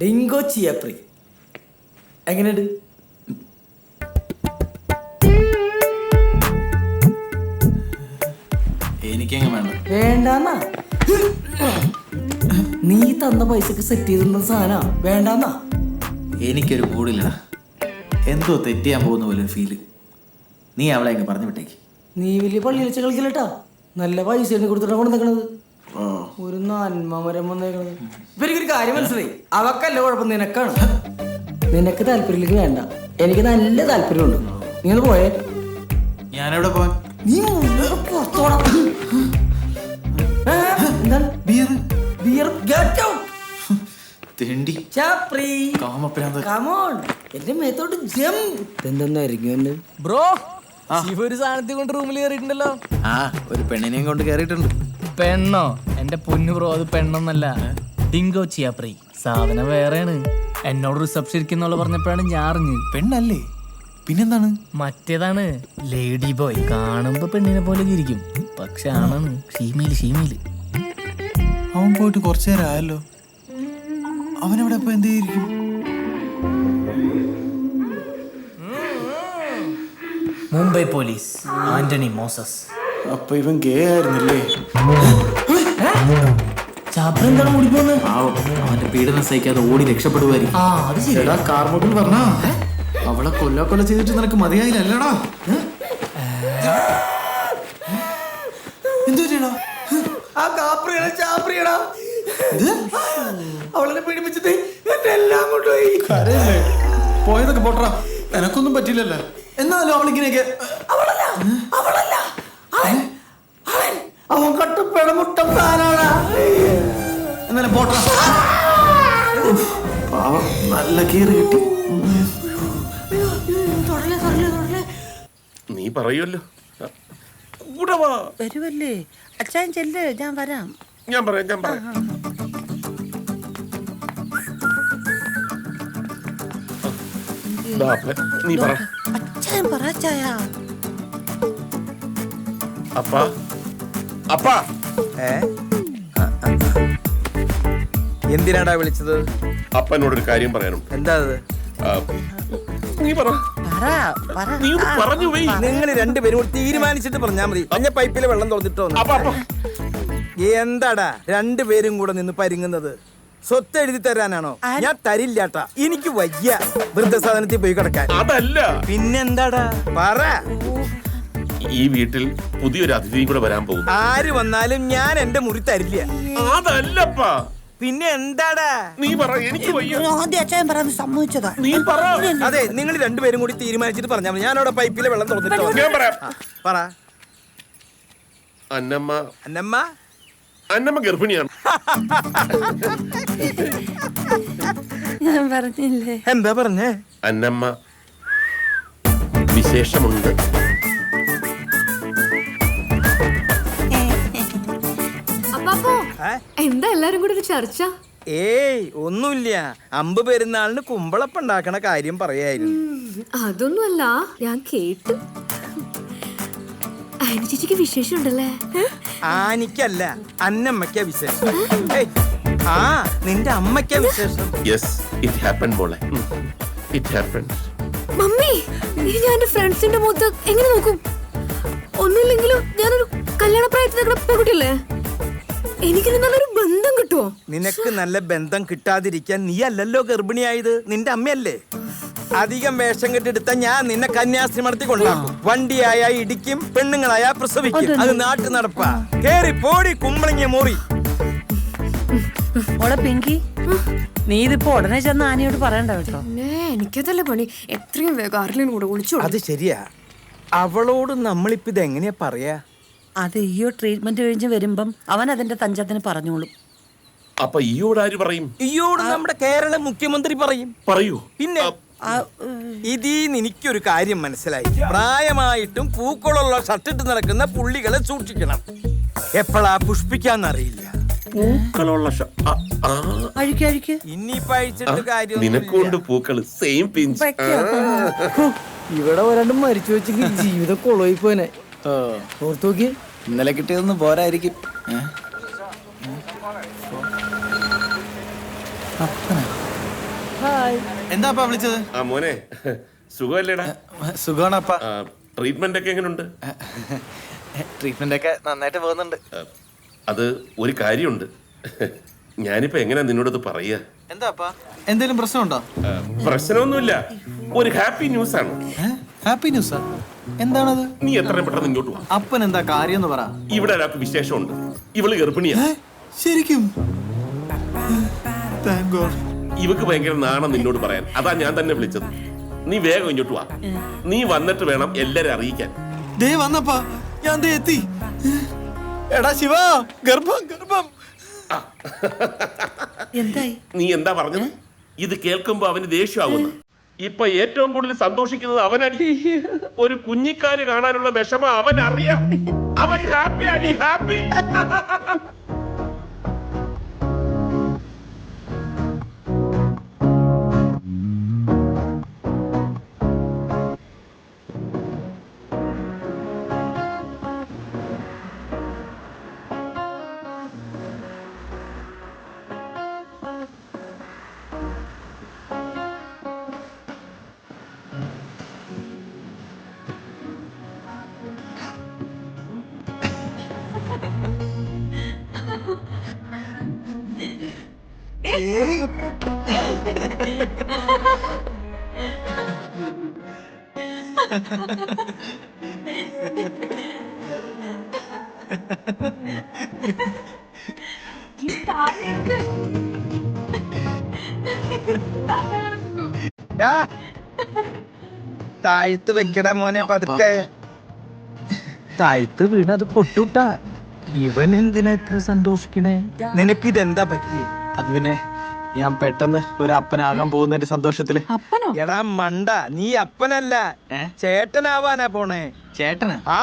Dingo ചിയാപ്രി എങ്ങനെയുണ്ട്? എനിക്കങ്ങ് വേണ്ട. വേണ്ടാന്നാ? നീ തന്ന പൈസക്ക് സെറ്റ് ചെയ്തിരുന്ന സാധന വേണ്ടാന്നാ? എനിക്കൊരു മൂടില്ല. എന്തോ തെറ്റിയാൻ പോകുന്ന പോലെ ഫീല്. നീ അവളെ അങ്ങ് പറഞ്ഞു വിട്ടേക്ക്. നീ വലിയ പള്ളിയിൽ വെച്ച് കളിക്കലട്ടാ. നല്ല പൈസ കൊടുത്തിട്ടാ കൊണ്ട് നിൽക്കണത്. ഒരു നന്മ മരം വന്നേക്കണത്. ഇപ്പൊ എനിക്കൊരു കാര്യം മനസ്സിലായി. അവക്കല്ല കുഴപ്പം, നിനക്കാണ്. നിനക്ക് താല്പര്യത്തിലേക്ക് വേണ്ട, എനിക്ക് നല്ല താല്പര്യമുണ്ട്. നീ ഒന്ന് പോയേ. ഞാനെവിടെ പോവാൻ? നീ പുറത്തോടാ. എന്താണ്? Beer beer get out. തെണ്ടി ചാപ്രി കാമപ്രാന്ത. കം ഓൺ, എന്റെ മേത്തോട്ട് ജംപ്. എന്തെന്നായിരിക്കും എന്നെ ബ്രോ? ഒരു സാധനത്തിൽ കൊണ്ട് റൂമിൽ കയറിയിട്ടുണ്ടല്ലോ. ആ, ഒരു പെണ്ണിനെയും കൊണ്ട് കയറിയിട്ടുണ്ട്. പെണ്ണോ? എന്റെ പൊന്നു ബ്രോ, അത് പെണ്ണൊന്നല്ല, ഡിങ്കോ ചിയാപ്രി. സാധനം വേറെയാണ്. എന്നോട് റിസപ്ഷൻ ഇരിക്കുന്നുള്ള പറഞ്ഞപ്പോഴാണ് ഞാൻ അറിഞ്ഞത്. പെണ്ണല്ലേ? പിന്നെന്താണ്? മറ്റേതാണ് ലേഡി ബോയ്. കാണുമ്പോ പെണ്ണിനെ പോലെ ഇരിക്കും, പക്ഷെ ആണാണ്. ഷീമയില്. അവൻ പോയിട്ട് കുറച്ചു നേരം ആയല്ലോ. അവനെവിടെ ഇപ്പൊ എന്ത് ചെയ്തിരിക്കും? മുംബൈ പോലീസ്, ആന്റണി മോസസ്. അപ്പൊ ഇവൻ ഗേ ആയിരുന്നില്ലേ? ചാപ്രി എന്താണ് ഓടിപ്പോന്ന്? അവന്റെ പീഡനം സഹിക്കാതെ ഓടി രക്ഷപ്പെടുവായിരിക്കും. ആ, അത് ശരി. കാർമോട്ടിൽ പറഞ്ഞ അവളെ കൊല്ല ചെയ്തിട്ട് നിനക്ക് മതിയായില്ലല്ലടാ. എന്തു ചെയ്യടാ? ആ കാപ്രിയുടെ ചാപ്രിയടാ. അവളെ പീഡിപ്പിച്ചിട്ട് എന്നെ എല്ലാം കൊണ്ടുപോയി. പോയതൊക്കെ പോട്ടാ, എനക്കൊന്നും പറ്റില്ലല്ലോ. എന്നാലും അവളിങ്ങനെയൊക്കെ. അവൻ കട്ടപ്പേട മുട്ടപ്പാനാണ്. എന്നാലും പോട്ടാ. പാവം, നല്ല കീറ് കിട്ടി. നീ പറയുമല്ലോ. വരുമല്ലേ അച്ഛൻ? ചെല്ല്, ഞാൻ വരാം. ഞാൻ പറയാം. നീ പറ. അച്ഛൻ പറ ചായ. അപ്പാ എന്തിനാടാ വിളിച്ചത്? അപ്പനോടൊരു കാര്യം പറയാനുണ്ട്. എന്താ അത്? നീ പറ. നീ ഒന്ന് പറഞ്ഞു പോയി. നിങ്ങൾ രണ്ടുപേരും കൂടി തീരുമാനിച്ചിട്ട് പറഞ്ഞാ മതി. മഞ്ഞ പൈപ്പിലെ വെള്ളം തുറന്നിട്ടോ? എന്താടാ രണ്ടുപേരും കൂടെ നിന്ന് പരിങ്ങുന്നത്? സ്വത്ത് എഴുതി തരാനാണോ? ഞാൻ തരില്ലാട്ടാ, എനിക്ക് വയ്യ വൃദ്ധസാധനത്തിൽ പോയി കിടക്കാൻ. അതല്ല. പിന്നെന്താടാ പറ. ഈ വീട്ടിൽ പുതിയൊരു അതിഥിയും കൂടെ വരാൻ പോകും. ആര് വന്നാലും ഞാൻ എന്റെ മുറി തരില്ല. അതല്ലപ്പാ. പിന്നെ എന്താടാ? നീ പറ, എനിക്ക് വയ്യ. ആദ്യം അച്ഛൻ പറയാൻ സമ്മതിച്ചതാ. നീ പറ. അതെ, നിങ്ങൾ രണ്ടുപേരും കൂടി തീരുമാനിച്ചിട്ട് പറഞ്ഞാൽ മതി. ഞാനവിടെ പൈപ്പിലെ വെള്ളം തുറന്നിട്ടോ? ഞാൻ പറയാം. പറ. അന്നമ്മ ഗർഭിണിയാണ്. ഞാൻ പറഞ്ഞില്ലേ? എന്താ പറഞ്ഞേ? അന്നമ്മ വിശേഷമുണ്ട്. എന്താ എല്ലാരും കൂടി ഒരു ചർച്ച? ഏയ് ഒന്നുമില്ല. അമ്പ് പെരുന്നാളിന് കുമ്പളപ്പം ഉണ്ടാക്കണ കാര്യം പറയായിരുന്നു. അതൊന്നുമല്ല, ഞാൻ കേട്ടു. ആനി ചേച്ചിക്ക് വിശേഷം ഉണ്ടല്ലേ? ആനിക്കല്ല, അന്നമ്മയ്ക്കാ വിശേഷം. ആ, നിന്റെ അമ്മയ്ക്കാ വിശേഷം. യെസ്, ഇറ്റ് ഹാപ്പൻഡ് മോളെ. It happened. മമ്മി, ഞാൻ എന്റെ ഫ്രണ്ട്സിന്റെ മുഖത്ത് എങ്ങനെ നോക്കും? ഒന്നുമില്ലെങ്കിലും ഞാനൊരു കല്യാണ പ്രായത്തിൽ നിൽക്കുന്ന പെൺകുട്ടിയല്ലേ. എനിക്ക് നല്ലൊരു ബന്ധം കിട്ടുമോ? നിനക്ക് നല്ല ബന്ധം കിട്ടാതിരിക്കാൻ നീ അല്ലല്ലോ ഗർഭിണിയായത്, നിന്റെ അമ്മയല്ലേ. അധികം വേഷം കെട്ടെടുത്ത ഞാൻ നിന്നെ കന്യാസ്ത്രീമടത്തി കൊണ്ടാക്കും. വണ്ടിയായ ഇടിക്കും, പെണ്ണുങ്ങളായ പ്രസവിക്കും. അത് നാട്ടു നടപ്പാ. കേറി പോടി കുമ്പളങ്ങിയ മോറി. മോളെ പിങ്കി, നീ ഇതിപ്പോ ഉടനെ ചെന്ന് ആനിയോട് പറയണ്ട കേട്ടോ. എനിക്കതല്ലേ പണി. എത്രയും വേഗം ആരെങ്കിലും കൂടെ വിളിച്ചു. അത് ശരിയാ. അവളോട് നമ്മളിപ്പോ ഇത് എങ്ങനെയാ പറയാ? അത് ഈയോ ട്രീറ്റ്മെന്റ് കഴിഞ്ഞ് വരുമ്പം അവൻ അതിന്റെ തഞ്ചത്തിന് പറഞ്ഞോളും. അപ്പൊ ഈയോട് ആര് പറയും? ഈയോട് നമ്മുടെ കേരള മുഖ്യമന്ത്രി പറയൂ. പിന്നെ ഇതിന്ന് എനിക്കൊരു കാര്യം മനസ്സിലായി. പ്രായമായിട്ടും പൂക്കളുള്ള ഷർട്ടിട്ട് നടക്കുന്ന പുള്ളികളെ സൂക്ഷിക്കണം. എപ്പോഴാ പുഷ്പിക്കാന്നറിയില്ല. പൂക്കളുള്ള അഴിക്ക് ഇനിയിപ്പോ അഴിച്ചിട്ട് കാര്യം. നിനക്കുണ്ട് പൂക്കള്. Same pinch. ഇവിടെ ഒരാണ്ട് മരിച്ചു വെച്ചെങ്കിൽ ജീവിതം കൊളോയി പോനെ. ഓർത്തു നോക്കി. ഇന്നലെ കിട്ടിയതൊന്നും പോരായിരിക്കും. എന്താപ്പാ വിളിച്ചത്? ആ മോനെ സുഖമല്ലേടാ? സുഖമാണപ്പാ. ട്രീറ്റ്മെന്റ് ഒക്കെ എങ്ങനെയുണ്ട്? ട്രീറ്റ്മെന്റ് ഒക്കെ നന്നായിട്ട് പോകുന്നുണ്ട്. അത് ഒരു കാര്യമുണ്ട്. ഞാനിപ്പോ എങ്ങനെയാ നിന്നോടത് പറയാ? എന്താപ്പാ, എന്തെങ്കിലും പ്രശ്നമുണ്ടോ? പ്രശ്നമൊന്നുമില്ല, ഒരു ഹാപ്പി ന്യൂസ് ആണ്. ഹാപ്പി ന്യൂസാ? എന്താണത്? നീ എത്രയും പെട്ടെന്ന് ഇങ്ങോട്ട് വാ. അപ്പൻ എന്താ കാര്യം എന്ന് പറ. ഇവിടെ ഒരാൾക്ക് വിശേഷമുണ്ട്. ഇവള് ഗർഭിണിയാ. ശരിക്കും? Thank God. ഇവക്ക് ഭയങ്കര നാണം നിന്നോട് പറയാൻ. അതാ ഞാൻ തന്നെ വിളിച്ചത്. നീ വേഗം ഇങ്ങോട്ട് വാ. നീ വന്നിട്ട് വേണം എല്ലാരും അറിയിക്കാൻ. ദേ വന്നപ്പാ, ഞാൻ ദേ എത്തി. എടാ ശിവ, ഗർഭം ഗർഭം. എന്തായി? നീ എന്താ പറഞ്ഞത്? ഇത് കേൾക്കുമ്പോ അവന് ദേഷ്യമാവുന്നു. ഇപ്പൊ ഏറ്റവും കൂടുതൽ സന്തോഷിക്കുന്നത് അവനല്ലേ. ഒരു കുഞ്ഞിക്കാല് കാണാനുള്ള വിഷമം അവൻ അറിയാം. അവൻ ഹാപ്പിയാണ്, ഹാപ്പി. താഴ്ത്ത് വെക്കട മോനെ പതുക്കെ. താഴ്ത്ത് വീണത് പൊട്ടൂട്ടാ. ഇവൻ എന്തിനാ ഇത്ര സന്തോഷിക്കണേ? നിനക്കിതെന്താ പറ്റി? അത് പിന്നെ ഞാൻ പെട്ടെന്ന് ഒരു അപ്പനാകാൻ പോകുന്നതിന്റെ സന്തോഷത്തില്. അപ്പനോ? എടാ മണ്ട, നീ അപ്പനല്ല ചേട്ടനാവാനാ പോണേ. ചേട്ടനാ? ആ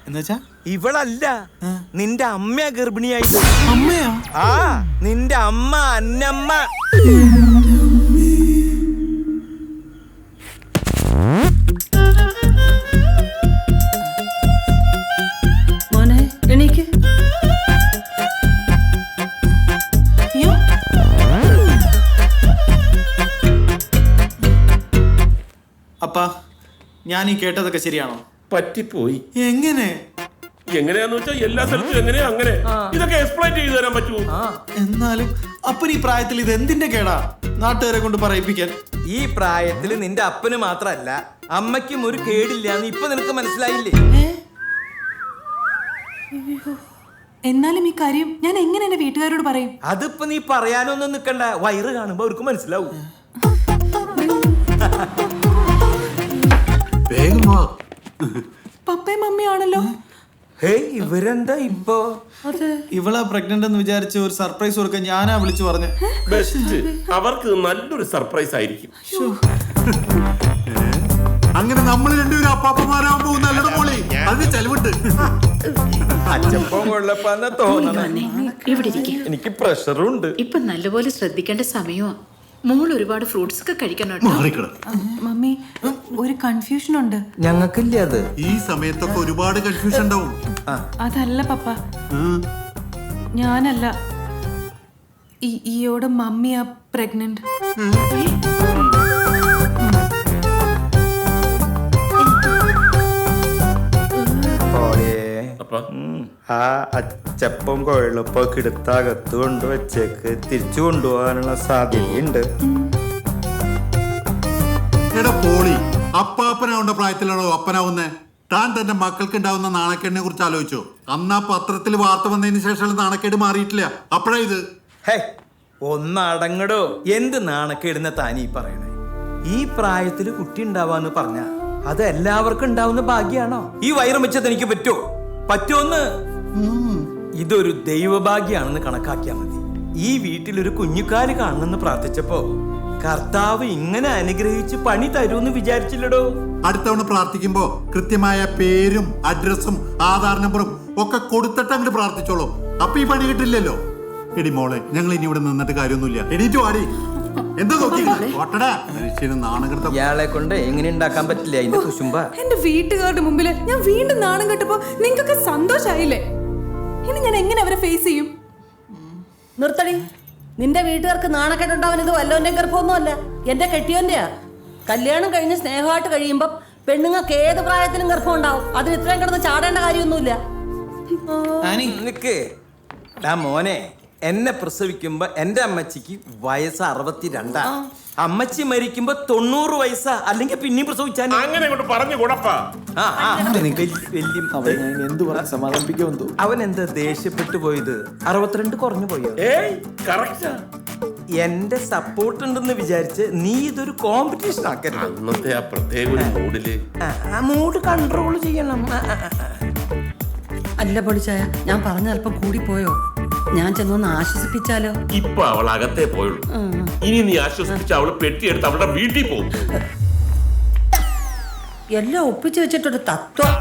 എന്നുവെച്ചാ ഇവളല്ല, നിന്റെ അമ്മയാ ഗർഭിണിയായത്. അമ്മയാ? ആ നിന്റെ അമ്മ അന്നമ്മ. മോനെ എണീക്ക്. അയ്യോ, അപ്പാ, ഞാൻ ഈ കേട്ടതൊക്കെ ശരിയാണോ? പറ്റിപ്പോയി. എങ്ങനെ? എങ്ങനെയാന്ന് വെച്ചാൽ എല്ലാ സ്ഥലത്തും എങ്ങനെയാ അങ്ങനെ. ഇതൊക്കെ എക്സ്പ്ലെയിൻ ചെയ്തു തരാൻ പറ്റുമോ? എന്നാലും അപ്പൻ ഈ പ്രായത്തിൽ ഇത് എന്തിന്റെ കേടാ നാട്ടുകാരെ കൊണ്ട് പറയിപ്പിക്കാൻ? ഈ പ്രായത്തില് നിന്റെ അപ്പന് മാത്രല്ല അമ്മയ്ക്കും ഒരു കേടില്ലാന്ന് ഇപ്പൊ നിനക്ക് മനസ്സിലായില്ലേ? എന്നാലും ഈ കാര്യം ഞാൻ എങ്ങനെ എന്റെ വീട്ടുകാരോട് പറയും? അതിപ്പോ നീ പറയാനൊന്നും നിക്കണ്ട, വയറ് കാണുമ്പോ അവർക്ക് മനസ്സിലാവും. പപ്പയും മമ്മിയാണല്ലോ. ഹേയ് ഇവരെന്താ ഇപ്പൊ? ഇവളെ പ്രഗ്നന്റ് എന്ന് വിചാരിച്ച് ഒരു സർപ്രൈസ് കൊടുക്കാൻ ഞാനാ വിളിച്ചു പറഞ്ഞു. ബെസ്റ്റ്. അവർക്ക് നല്ലൊരു സർപ്രൈസ് ആയിരിക്കും. അങ്ങനെ നമ്മൾ രണ്ടുപേരും അപ്പാപ്പന്മാരാകാൻ പോകുന്നല്ലോ മോളി. അതിന് ചെലവുണ്ട്. അച്ചപ്പം കൊള്ളപ്പാന്ന തോന്നണേ. ഇവിടെ ഇരിക്കെ. എനിക്ക് പ്രഷറുണ്ട്. ഇപ്പൊ നല്ലപോലെ ശ്രദ്ധിക്കേണ്ട സമയമാ. മോൾ ഒരുപാട് ഫ്രൂട്ട്സ് ഒക്കെ കഴിക്കണം കേട്ടോ. മമ്മി, ഒരു കൺഫ്യൂഷൻ ഉണ്ട്. ഞങ്ങൾക്കില്ല അത്. ഈ സമയത്തൊക്കെ ഒരുപാട് കൺഫ്യൂഷൻ ഉണ്ടാവും. അതല്ല പപ്പ, ഞാനല്ല, ഈയോടെ മമ്മിയാ പ്രഗ്നന്റ്. ആ അച്ചപ്പം കൊഴലപ്പൊക്കെ എടുത്തകത്ത് കൊണ്ടുവച്ചേക്ക് തിരിച്ചു കൊണ്ടുപോകാനുള്ള സാധ്യതയുണ്ട്. എടാ പോളി, അപ്പാപ്പനാവേണ്ട പ്രായത്തിലാണോ അപ്പനാവുന്നേ? താൻ തന്റെ മക്കൾക്ക് ഉണ്ടാവുന്ന നാണക്കേടിനെ കുറിച്ച് ആലോചിച്ചോ? അന്ന് ആ പത്രത്തിൽ വാർത്ത വന്നതിന് ശേഷം നാണക്കേട് മാറിയിട്ടില്ല. അപ്പഴാ ഇത്. ഹേ ഒന്നടങ്ങടോ. എന്ത് നാണക്കേടുന്ന താനീ പറയണേ? ഈ പ്രായത്തില് കുട്ടി ഉണ്ടാവാന്ന് പറഞ്ഞ അത് എല്ലാവർക്കും ഉണ്ടാവുന്ന ഭാഗ്യാണോ? ഈ വയറും വെച്ചത് എനിക്ക് പറ്റുമെന്ന് ഇതൊരു ദൈവഭാഗ്യാണെന്ന് കണക്കാക്കിയാ മതി. ഈ വീട്ടിലൊരു കുഞ്ഞുകാല് കാണണമെന്ന് പ്രാർത്ഥിച്ചപ്പോ കർത്താവ് ഇങ്ങനെ അനുഗ്രഹിച്ച് പണി തരൂന്ന് വിചാരിച്ചില്ലടോ. അടുത്തവണ പ്രാർത്ഥിക്കുമ്പോ കൃത്യമായ പേരും അഡ്രസ്സും ആധാർ നമ്പറും ഒക്കെ കൊടുത്തിട്ട് അങ്ങോട്ട് പ്രാർത്ഥിച്ചോളൂ. അപ്പൊ ഈ പണി കിട്ടില്ലല്ലോ. എടി മോളെ, ഞങ്ങൾ ഇനി ഇവിടെ നിന്നിട്ട് കാര്യമൊന്നുമില്ല. എണീറ്റു ആടി. എന്താ നോക്കി നാണകെടുത്ത ഇയാളെ കൊണ്ട് എങ്ങനെ ഉണ്ടാക്കാൻ പറ്റില്ല അതിന്റെ കുശുമ്പ. എന്റെ വീട്ടുകാരുടെ മുമ്പില് ഞാൻ വീണ്ടും നാണം കെട്ടപ്പോ നിങ്ങൾക്കൊക്കെ സന്തോഷായില്ലേ? ഇനി ഞാൻ എങ്ങനെ അവരെ ഫേസ് ചെയ്യും? നിർത്തടി. നിന്റെ വീട്ടുകാർക്ക് നാണക്കേടുണ്ടാവാൻ ഇത് വല്ലോന്റെ ഗർഭമൊന്നും അല്ല. എന്റെ കെട്ടിയോന്റെയാ. കല്യാണം കഴിഞ്ഞ് സ്നേഹമായിട്ട് കഴിയുമ്പോ പെണ്ണുങ്ങൾക്ക് ഏത് പ്രായത്തിലും ഗർഭം ഉണ്ടാവും. അതിന് ഇത്രയും കിടന്ന് ചാടേണ്ട കാര്യമൊന്നുമില്ല. ആനി നിനക്ക് മോനെ, എന്നെ പ്രസവിക്കുമ്പോ എന്റെ അമ്മച്ചിക്ക് വയസ്സ് 62. അമ്മച്ചി മരിക്കുമ്പോ 90 വയസ്സാ. അല്ലെങ്കിൽ പിന്നെയും പ്രസവിച്ചാൽ അങ്ങനെ കൊണ്ട് പറഞ്ഞു കൂടപ്പാ. എന്തു പറഞ്ഞ സമാധാനിപ്പിക്കുമെന്തോ. അവൻ എന്താ ദേഷ്യപ്പെട്ടു പോയത്? 62 കുറഞ്ഞു പോയോ? ഏയ് കറക്റ്റാ. എന്റെ സപ്പോർട്ട് ഉണ്ടെന്ന് വിചാരിച്ച് നീ ഇതൊരു കോമ്പറ്റീഷൻ ആക്കരുത്. അന്നത്തെ ആ പ്രത്യേക ഒരു മൂഡില് ആ മൂഡ് കൺട്രോൾ ചെയ്യണം. അല്ല പൊളിച്ചായ, ഞാൻ പറഞ്ഞ അല്പം കൂടിപ്പോയോ? ഞാൻ ചെന്നൊന്ന് ആശ്വസിപ്പിച്ചാലോ? ഇപ്പൊ അവൾ അകത്തേ പോയുള്ളൂ. ഇനി നീ ആശ്വസിപ്പിച്ച അവള് പെട്ടിയെടുത്ത് അവളുടെ വീട്ടിൽ പോകും. എല്ലാം ഒപ്പിച്ചു വെച്ചിട്ടൊരു തത്വം.